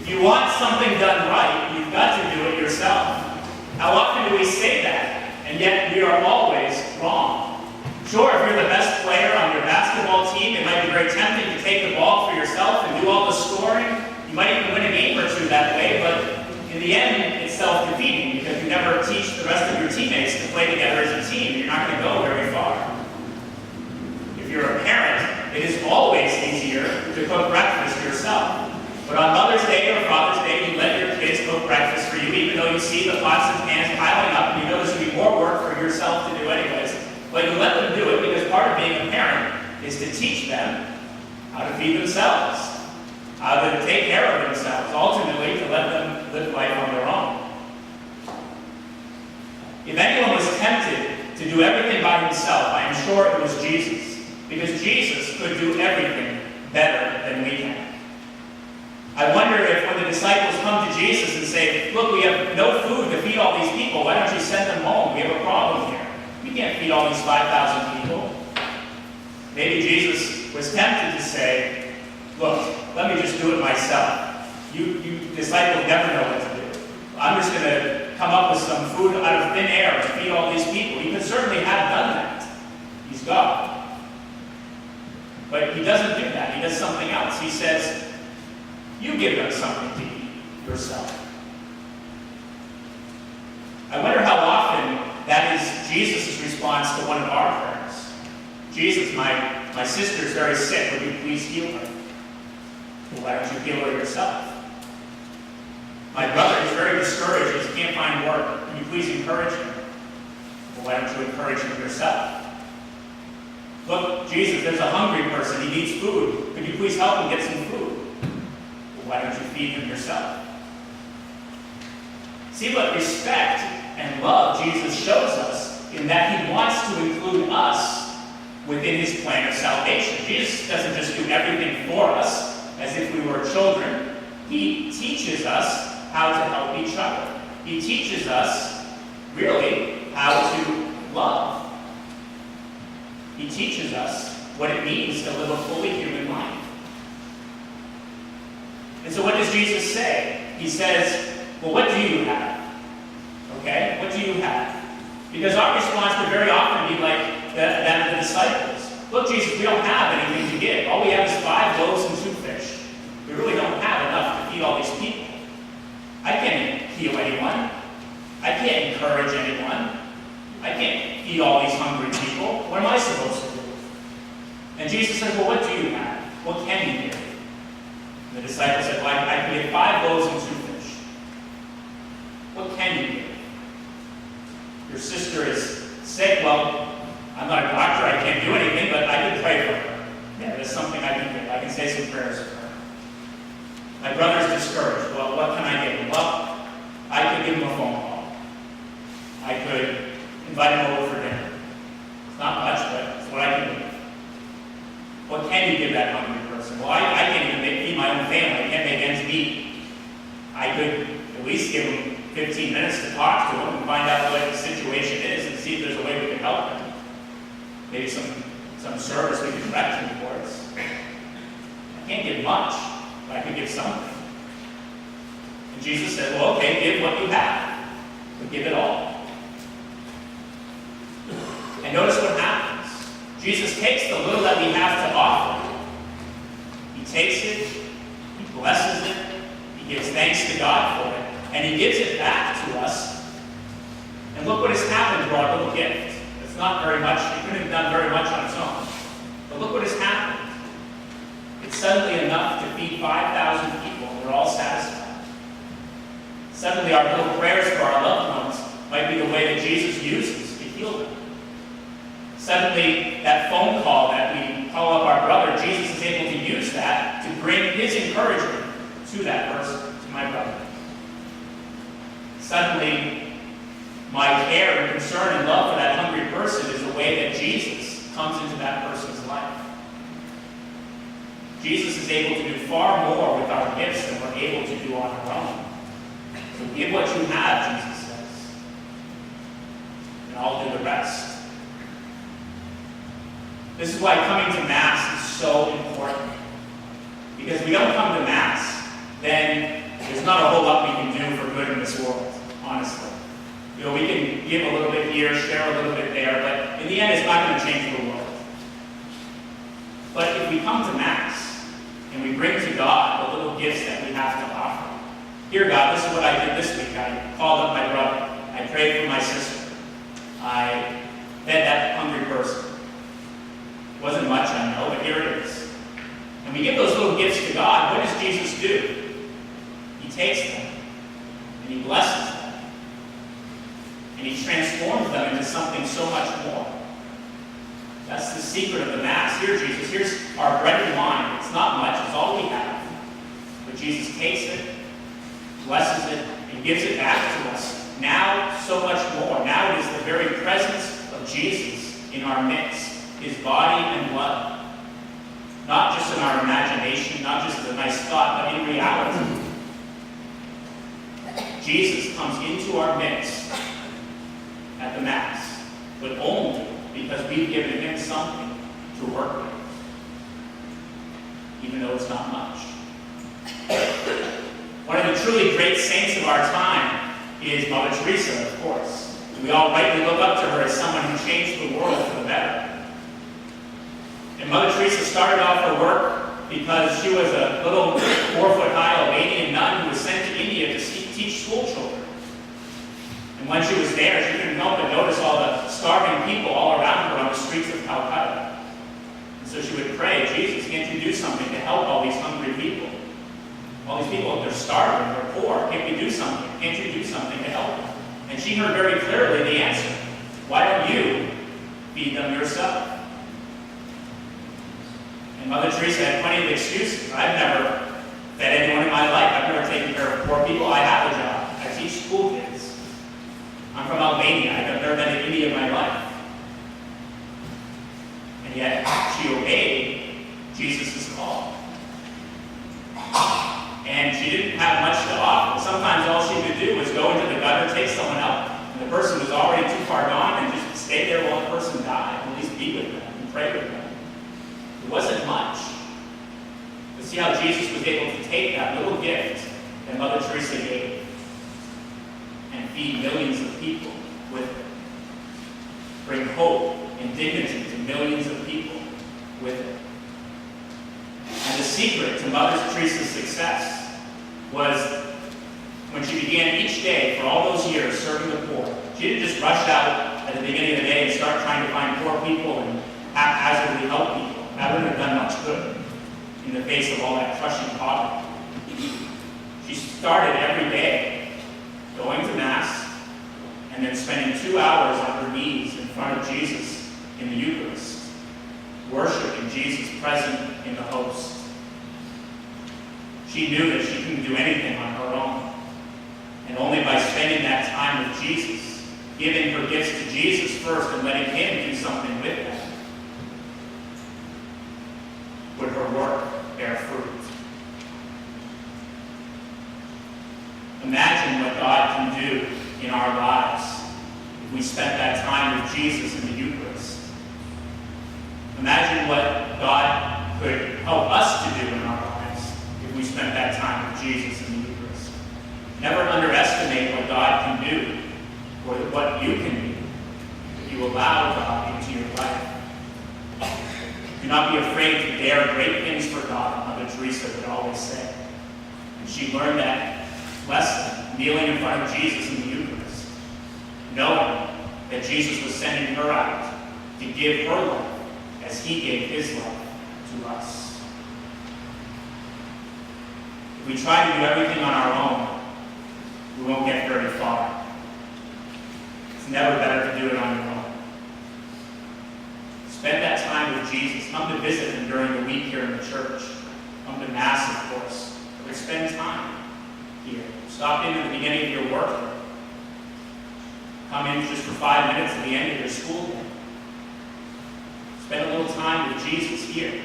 you want something done right, you've got to do it yourself. How often do we say that, and yet we are always wrong? Sure, if you're the best player on your basketball team, it might be very tempting to take the ball for yourself and do all the scoring. You might even win a game or two that way, but in the end, it's self-defeating because you never teach the rest of your teammates to play together as a team. You're not going to go very far. If you're a parent, it is always easier to cook breakfast yourself. But on Mother's Day or Father's Day, you let your kids cook breakfast for you, even though you see the pots and pans piling up, and you know there's going to be more work for yourself to do anyways. But you let them do it because part of being a parent is to teach them how to feed themselves, how to take care of themselves, ultimately to let them live life on their own. If anyone was tempted to do everything by himself, I am sure it was Jesus, because Jesus could do everything better than we can. I wonder if when the disciples come to Jesus and say, look, we have no food to feed all these people, why don't you send them home? We have a problem here. We can't feed all these 5,000 people. Maybe Jesus was tempted to say, look, let me just do it myself. You disciples never know what to do. I'm just going to come up with some food out of thin air to feed all these people. He could certainly have done that. He's God. But he doesn't do that. He does something else. He says, you give them something to eat yourself. I wonder how often that is Jesus' response to one of our prayers. Jesus, my sister's very sick. Would you please heal her? Well, why don't you heal her yourself? My brother is very discouraged. He can't find work. Can you please encourage him? Well, why don't you encourage him yourself? Look, Jesus, there's a hungry person. He needs food. Could you please help him get some food? Why don't you feed him yourself? See what respect and love Jesus shows us in that he wants to include us within his plan of salvation. Jesus doesn't just do everything for us as if we were children. He teaches us how to help each other. He teaches us, really, how to love. He teaches us what it means to live a fully human life. And so what does Jesus say? He says, well, what do you have? Okay? What do you have? Because our response would very often be like that of the disciples. Look, Jesus, we don't have anything to give. All we have is 5 loaves and 2 fish. We really don't have enough to feed all these people. I can't heal anyone. I can't encourage anyone. I can't feed all these hungry people. What am I supposed to do? And Jesus says, well, what do you have? What can you give? And the disciples said, well, I can give 5 loaves and 2 fish. What can you give? Your sister is sick. Well, I'm not a doctor. I can't do anything, but I can pray for her. Yeah, there's something I can give. I can say some prayers for her. My brother's discouraged. Well, what can I give him? Well, I could give him a phone call. I could invite him over for dinner. It's not much, but it's what I can do. What can you give that hungry person? Well, I can't even feed my own family. I can't make ends meet. I could at least give him 15 minutes to talk to him and find out what the situation is and see if there's a way we can help him. Maybe some service we can direct him towards. I can't give much, but I could give something. And Jesus said, well, okay, give what you have, but give it all. And notice what happens. Jesus takes the little that we have to offer. He takes it, he blesses it, he gives thanks to God for it, and he gives it back to us. And look what has happened to our little gift. It's not very much, it couldn't have done very much on its own. But look what has happened. It's suddenly enough to feed 5,000 people, and they're all satisfied. Suddenly our little prayers for our loved ones might be the way that Jesus uses to heal them. Suddenly, that phone call that we call up our brother, Jesus is able to use that to bring his encouragement to that person, to my brother. Suddenly, my care and concern and love for that hungry person is the way that Jesus comes into that person's life. Jesus is able to do far more with our gifts than we're able to do on our own. So give what you have, Jesus says, and I'll do the rest. This is why coming to Mass is so important. Because if we don't come to Mass, then there's not a whole lot we can do for good in this world, honestly. You know, we can give a little bit here, share a little bit there, but in the end, it's not going to change the world. But if we come to Mass and we bring to God the little gifts that we have to offer, here, God, this is what I did this week. I called up my brother. I prayed for my sister. I fed that hungry person. It wasn't much, I know, but here it is. And we give those little gifts to God. What does Jesus do? He takes them and he blesses them. And he transforms them into something so much more. That's the secret of the Mass. Here, Jesus, here's our bread and wine. It's not much, it's all we have. But Jesus takes it, blesses it, and gives it back to us. Now, so much more. Now it is the very presence of Jesus in our midst, his body and blood. Not just in our imagination, not just as a nice thought, but in reality. Jesus comes into our midst at the Mass, but only because we've given him something to work with, even though it's not much. One of the truly great saints of our time is Mother Teresa, of course. We all rightly look up to her as someone who changed the world for the better. And Mother Teresa started off her work because she was a little 4-foot-high Albanian nun who was sent to India to teach school children. And when she was there, she couldn't help but notice all the starving people all around her on the streets of Calcutta. And so she would pray, Jesus, can't you do something to help all these hungry people? All these people, they're starving, they're poor. Can't we do something? Can't you do something to help them? And she heard very clearly the answer. Why don't you feed them yourself? And Mother Teresa had plenty of excuses. I've never fed anyone in my life. I've never taken care of poor people. I have a job. I teach school kids. I'm from Albania. I've never been to India in my life. And yet, she obeyed Jesus' call. And she didn't have much to offer. Sometimes all she could do was go into the gutter, take someone out, and the person was already too far gone, and just stay there while the person died, at least be with them and pray with them. It wasn't much. But see how Jesus was able to take that little gift that Mother Teresa gave and feed millions of people with it. Bring hope and dignity to millions of people with it. And the secret to Mother Teresa's success was when she began each day for all those years serving the poor. She didn't just rush out at the beginning of the day and start trying to find poor people and haphazardly help people. That wouldn't have done much good in the face of all that crushing poverty. She started every day going to Mass and then spending 2 hours on her knees in front of Jesus in the Eucharist, worshiping Jesus present in the host. She knew that she couldn't do anything on her own. And only by spending that time with Jesus, giving her gifts to Jesus first and letting him do something with them, would her work bear fruit. Imagine what God can do in our lives if we spent that time with Jesus in the Eucharist. Imagine what God could help us to do in our lives if we spent that time with Jesus in the Eucharist. Never underestimate what God can do or what you can do if you allow God into your life. Do not be afraid to dare great things for God, Mother Teresa would always say. And she learned that lesson, kneeling in front of Jesus in the Eucharist, knowing that Jesus was sending her out to give her life as he gave his life to us. If we try to do everything on our own, we won't get very far. It's never better to do it on your own. Spend that time with Jesus. Come to visit him during the week here in the church. Come to Mass, of course. But spend time here. Stop in at the beginning of your work. Come in just for 5 minutes at the end of your school day. Spend a little time with Jesus here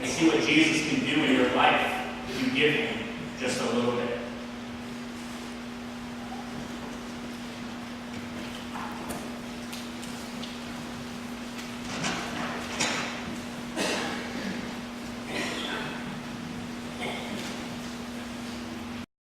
and see what Jesus can do in your life if you give him just a little bit.